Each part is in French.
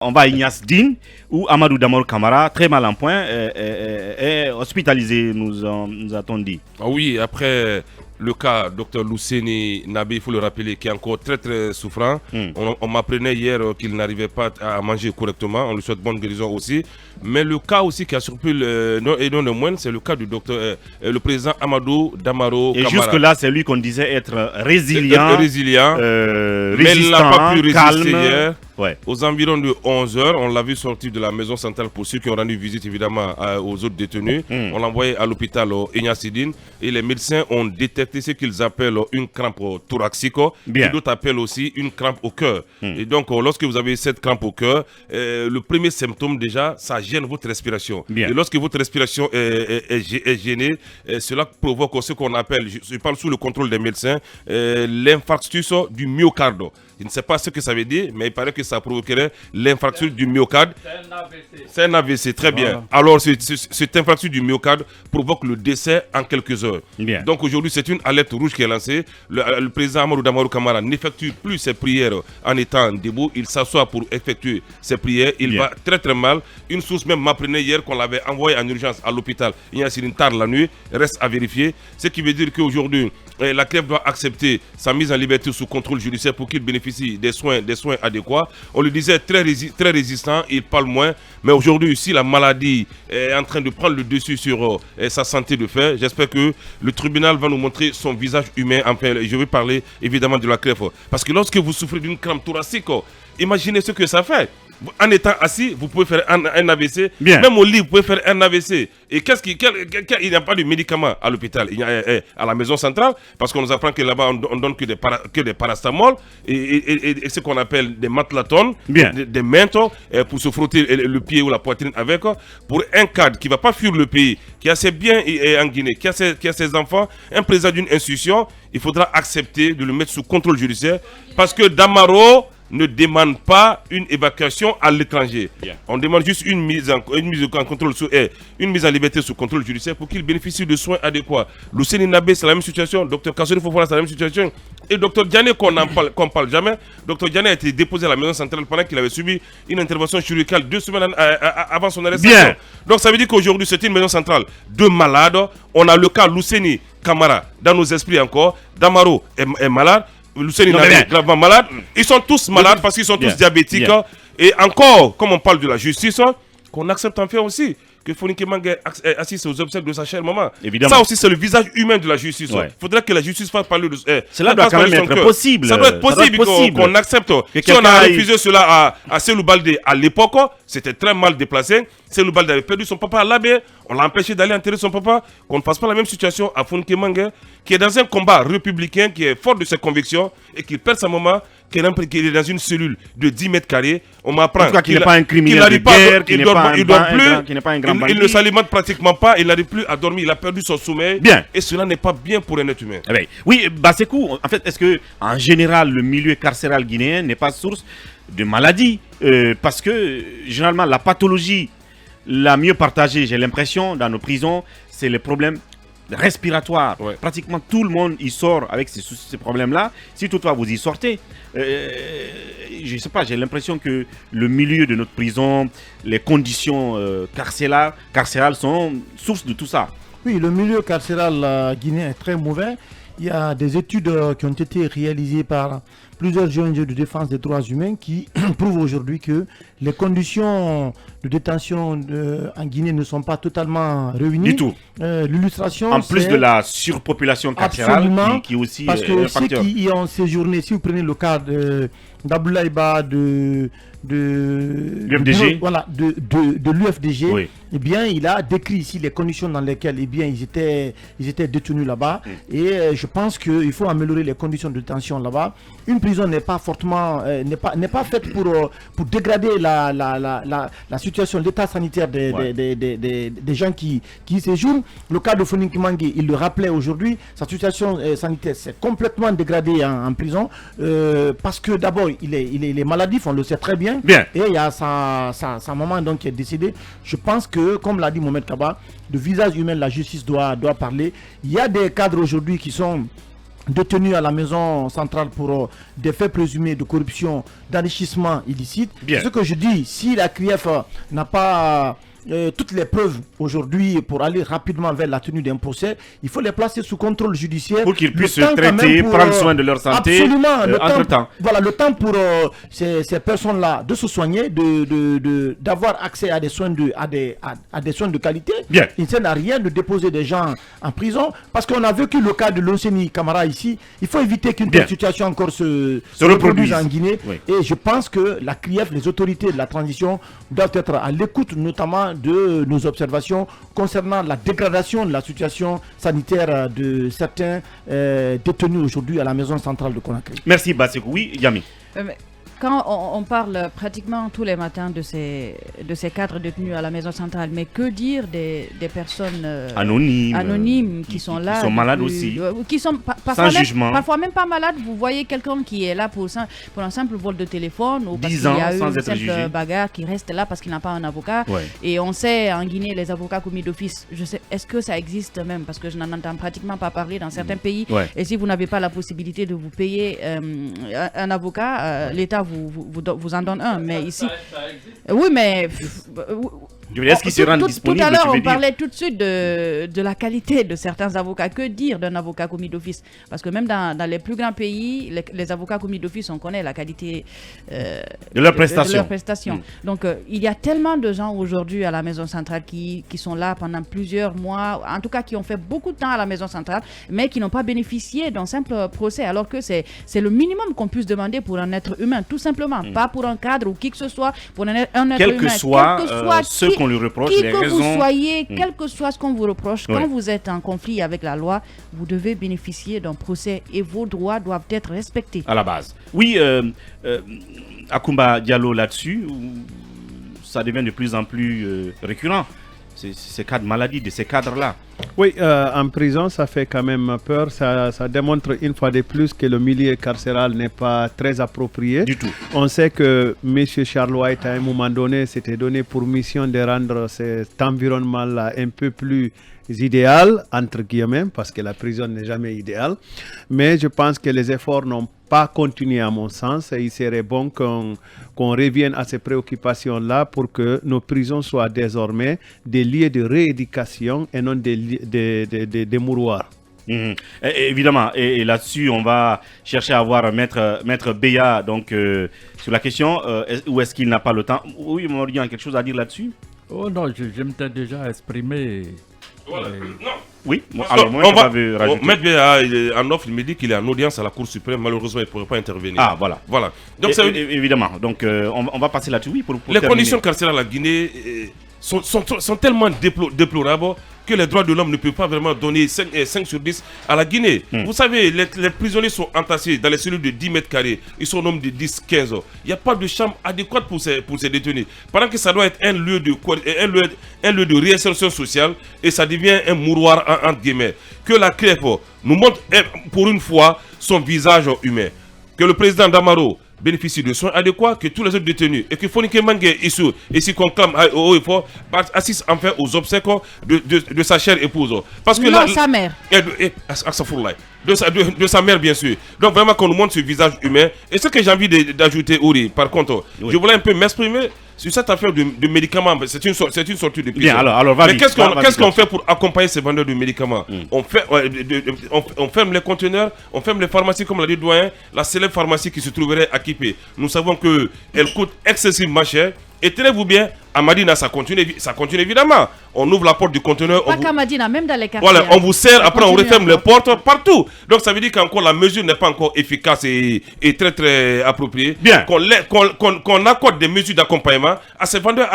On va à Ignace Dine, où Amadou Damaro Camara, très mal en point, est hospitalisé, nous a-t-on dit. Ah oui, après le cas Dr Lousseni Nabé, il faut le rappeler, qui est encore très très souffrant. On m'apprenait hier qu'il n'arrivait pas à manger correctement. On lui souhaite bonne guérison aussi. Mais le cas aussi qui a surpris non le moins, c'est le cas du docteur, le président Amadou Damaro Camara. Et jusque-là, c'est lui qu'on disait être résilient, mais il n'a pas pu résister calme. Hier. Ouais. Aux environs de 11h, on l'a vu sortir de la maison centrale pour ceux qui ont rendu visite évidemment aux autres détenus. On l'a envoyé à l'hôpital Ignace Dine et les médecins ont détecté ce qu'ils appellent une crampe thoracique, que d'autres appellent aussi une crampe au cœur. Et donc, lorsque vous avez cette crampe au cœur, le premier symptôme déjà, ça gêne votre respiration. Et lorsque votre respiration est gênée, cela provoque ce qu'on appelle, je parle sous le contrôle des médecins, l'infarctus du myocarde. Je ne sais pas ce que ça veut dire, mais il paraît que ça provoquerait l'infarctus du myocarde. C'est un AVC, très bien. Alors, cet infarctus du myocarde provoque le décès en quelques heures. Donc aujourd'hui, c'est une alerte rouge qui est lancée. Le président Amadou Damaro Camara n'effectue plus ses prières en étant debout. Il s'assoit pour effectuer ses prières. Il va très très mal. Une source même m'apprenait hier qu'on l'avait envoyé en urgence à l'hôpital. Il y a une tard la nuit. Reste à vérifier. Ce qui veut dire qu'aujourd'hui, la CREF doit accepter sa mise en liberté sous contrôle judiciaire pour qu'il bénéficie des soins adéquats. On lui disait très résistant, il parle moins. Mais aujourd'hui, si la maladie est en train de prendre le dessus sur sa santé de fer, j'espère que le tribunal va nous montrer son visage humain. Enfin, je vais parler évidemment de la CREF. Parce que lorsque vous souffrez d'une crampe thoracique, imaginez ce que ça fait. En étant assis, vous pouvez faire un AVC. Même au lit, vous pouvez faire un AVC. Et il n'y a pas de médicaments à l'hôpital, à la maison centrale, parce qu'on nous apprend que là-bas, on donne que des paracétamol et ce qu'on appelle des matlatones, des mentos, pour se frotter le pied ou la poitrine avec. Pour un cadre qui ne va pas fuir le pays, qui a ses biens en Guinée, qui a ses enfants, un président d'une institution, il faudra accepter de le mettre sous contrôle judiciaire, parce que Damaro ne demande pas une évacuation à l'étranger. On demande juste une mise en liberté sous contrôle judiciaire pour qu'il bénéficie de soins adéquats. Lousseni Nabé, c'est la même situation. Dr Kassori Fofana, c'est la même situation. Et Dr Diané, qu'on parle jamais. Dr Diané a été déposé à la maison centrale pendant qu'il avait subi une intervention chirurgicale 2 semaines avant son arrestation. Donc ça veut dire qu'aujourd'hui, c'est une maison centrale de malades. On a le cas Lousseni Camara dans nos esprits encore. Damaro est malade. Lousseni Nabé gravement malade. Ils sont tous malades parce qu'ils sont tous diabétiques. Et encore, comme on parle de la justice, qu'on accepte enfin aussi que Foninké Menguè assiste aux obsèques de sa chère maman. Évidemment. Ça aussi, c'est le visage humain de la justice. Il faudrait que la justice fasse parler de cela doit quand même être possible. Ça doit être possible qu'on accepte. Si on a refusé cela à Selou Baldé à l'époque, c'était très mal déplacé. Selou Baldé avait perdu son papa à l'Abbé. On l'a empêché d'aller enterrer son papa. Qu'on ne fasse pas la même situation à Foninké Menguè, qui est dans un combat républicain, qui est fort de ses convictions et qui perd sa maman, qui est dans une cellule de 10 mètres carrés. On m'apprend qu'il n'est pas un criminel de guerre, qu'il n'est pas un grand bandit. Il ne s'alimente pratiquement pas, il n'arrive plus à dormir, il a perdu son sommeil. Et cela n'est pas bien pour un être humain. Oui, Basekou, en fait, est-ce que en général, le milieu carcéral guinéen n'est pas source de maladies parce que généralement, la pathologie la mieux partagée, j'ai l'impression, dans nos prisons, c'est les problèmes respiratoires. Pratiquement tout le monde y sort avec ces problèmes-là. Si toutefois vous y sortez, je ne sais pas, j'ai l'impression que le milieu de notre prison, les conditions carcérales sont source de tout ça. Oui, le milieu carcéral guinéen est très mauvais. Il y a des études qui ont été réalisées par plusieurs ONG de défense des droits humains qui prouvent aujourd'hui que les conditions de détention en Guinée ne sont pas totalement réunies. Du tout. L'illustration, en plus de la surpopulation carcérale qui aussi parce que ceux qui y ont séjourné, si vous prenez le cas d'Abdoulaye Ba, de l'UFDG, de l'UFDG, eh bien, il a décrit ici les conditions dans lesquelles ils étaient détenus là-bas. Et je pense qu'il faut améliorer les conditions de détention là-bas. Une prison n'est pas fortement, n'est pas faite pour dégrader la situation, l'état sanitaire des gens qui y séjournent. Le cas de Foninké Menguè, il le rappelait aujourd'hui, sa situation sanitaire s'est complètement dégradée en prison parce que d'abord, il est maladif, on le sait très bien. Et il y a sa maman donc, qui est décédée. Je pense que, comme l'a dit Mohamed Kaba, le visage humain de la justice doit parler. Il y a des cadres aujourd'hui qui sont détenus à la maison centrale pour des faits présumés de corruption, d'enrichissement illicite. Bien. Ce que je dis, si la CRIEF n'a pas toutes les preuves aujourd'hui pour aller rapidement vers la tenue d'un procès, il faut les placer sous contrôle judiciaire. Pour qu'ils puissent se traiter, prendre soin de leur santé. Absolument. Entre-temps. Voilà, le temps pour ces personnes-là de se soigner, d'avoir accès à des soins à des soins de qualité. Bien. Il ne sert à rien de déposer des gens en prison parce qu'on a vécu le cas de l'Onseni Camara ici. Il faut éviter qu'une telle situation encore se reproduise en Guinée. Oui. Et je pense que la CRIEF, les autorités de la transition doivent être à l'écoute notamment de nos observations concernant la dégradation de la situation sanitaire de certains détenus aujourd'hui à la maison centrale de Conakry. Merci Basekou. Oui, Yami. Quand on parle pratiquement tous les matins de ces cadres détenus à la maison centrale, mais que dire des personnes anonymes qui sont là, qui sont malades aussi, qui sont parfois même pas malades. Vous voyez quelqu'un qui est là pour un simple vol de téléphone ou parce qu'il y a eu une simple bagarre qui reste là parce qu'il n'a pas un avocat. Ouais. Et on sait en Guinée les avocats commis d'office. Est-ce que ça existe même? Parce que je n'en entends pratiquement pas parler dans certains pays. Ouais. Et si vous n'avez pas la possibilité de vous payer un avocat, l'État vous en donne un, mais ici... Oui, mais... Est-ce qu'ils se rendent disponibles? Tout à l'heure, on parlait tout de suite de la qualité de certains avocats. Que dire d'un avocat commis d'office? Parce que même dans les plus grands pays, les avocats commis d'office, on connaît la qualité de leurs prestations. Donc, il y a tellement de gens aujourd'hui à la maison centrale qui sont là pendant plusieurs mois, en tout cas qui ont fait beaucoup de temps à la maison centrale, mais qui n'ont pas bénéficié d'un simple procès, alors que c'est le minimum qu'on puisse demander pour un être humain, tout simplement. Pas pour un cadre ou qui que ce soit, pour un être humain. Quel que soit ce qu'on lui reproche, qui les que raisons... vous soyez, quel que soit ce qu'on vous reproche, Oui. quand vous êtes en conflit avec la loi, vous devez bénéficier d'un procès et vos droits doivent être respectés. À la base. Oui, Akumba Diallo là-dessus, ça devient de plus en plus récurrent. Ces cas de maladie, de ces cadres-là. Oui, en prison, ça fait quand même peur. Ça démontre une fois de plus que le milieu carcéral n'est pas très approprié. Du tout. On sait que M. Charles White, à un moment donné, s'était donné pour mission de rendre cet environnement-là un peu plus idéal, entre guillemets, parce que la prison n'est jamais idéale. Mais je pense que les efforts n'ont pas continué à mon sens et il serait bon qu'on revienne à ces préoccupations-là pour que nos prisons soient désormais des lieux de rééducation et non des mouroirs. Évidemment, et là-dessus, on va chercher à avoir Maître Beya donc, sur la question, où est-ce qu'il n'a pas le temps? Oui, Mordian, quelque chose à dire là-dessus? Oh non, je m'étais déjà exprimé. Voilà. Non. Oui, alors moi, je vais rajouter. Maître Béa, en offre, il me dit qu'il est en audience à la Cour suprême. Malheureusement, il ne pourrait pas intervenir. Ah, voilà. Donc, évidemment, donc on va passer là-dessus. Oui, pour les terminer. conditions carcérales à la Guinée sont tellement déplorables que les droits de l'homme ne peuvent pas vraiment donner 5 sur 10 à la Guinée. Vous savez, les prisonniers sont entassés dans les cellules de 10 mètres carrés. Ils sont au nombre de 10-15 ans. Il n'y a pas de chambre adéquate pour ces détenus. Pendant que ça doit être un lieu de réinsertion sociale et ça devient un mouroir entre guillemets. Que la CREF nous montre pour une fois son visage humain. Que le président Damaro bénéficie de soins adéquats, que tous les autres détenus et que Fonike Mange Issou, et si qu'on clame haut et fort, assiste enfin aux obsèques de sa chère épouse. Parce que sa mère. De sa mère, bien sûr. Donc vraiment qu'on nous montre ce visage humain. Et ce que j'ai envie d'ajouter, Uri, par contre, je voulais un peu m'exprimer sur cette affaire de médicaments. C'est une sortie de prison. Bien, alors mais qu'est-ce qu'on fait pour accompagner ces vendeurs de médicaments? On ferme les conteneurs, on ferme les pharmacies, comme l'a dit le doyen, la célèbre pharmacie qui se trouverait à Kipé. Nous savons qu'elle coûte excessivement cher. Et tenez-vous bien, à Madina, ça continue évidemment. On ouvre la porte du conteneur. Pas qu'à Madina, même dans les quartiers. Voilà, on vous sert, après on referme les portes partout. Donc ça veut dire qu'encore la mesure n'est pas encore efficace et très très appropriée. Bien. Qu'on accorde des mesures d'accompagnement à ces vendeurs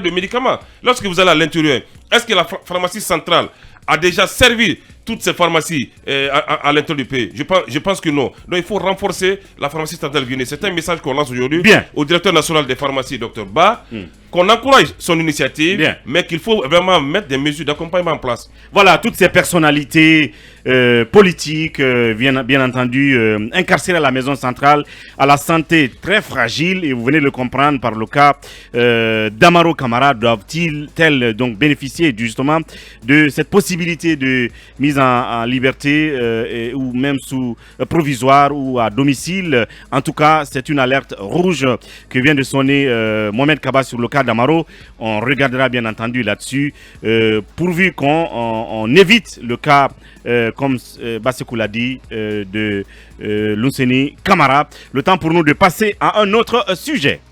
de médicaments. Lorsque vous allez à l'intérieur, est-ce que la pharmacie centrale a déjà servi toutes ces pharmacies à l'intérieur du pays? Je pense que non. Donc il faut renforcer la pharmacie centrale guinéenne. C'est un message qu'on lance aujourd'hui au directeur national des pharmacies, Dr Ba, qu'on encourage son initiative, mais qu'il faut vraiment mettre des mesures d'accompagnement en place. Voilà, toutes ces personnalités politiques, bien entendu, incarcérées à la maison centrale, à la santé très fragile, et vous venez de le comprendre par le cas d'Amaro Camara, doivent-ils donc bénéficier justement de cette possibilité de mise mise en liberté ou même sous provisoire ou à domicile. En tout cas, c'est une alerte rouge que vient de sonner Mohamed Kaba sur le cas d'Amaro. On regardera bien entendu là-dessus, pourvu qu'on évite le cas, comme Bassekou l'a dit, de Lounseni Camara. Le temps pour nous de passer à un autre sujet.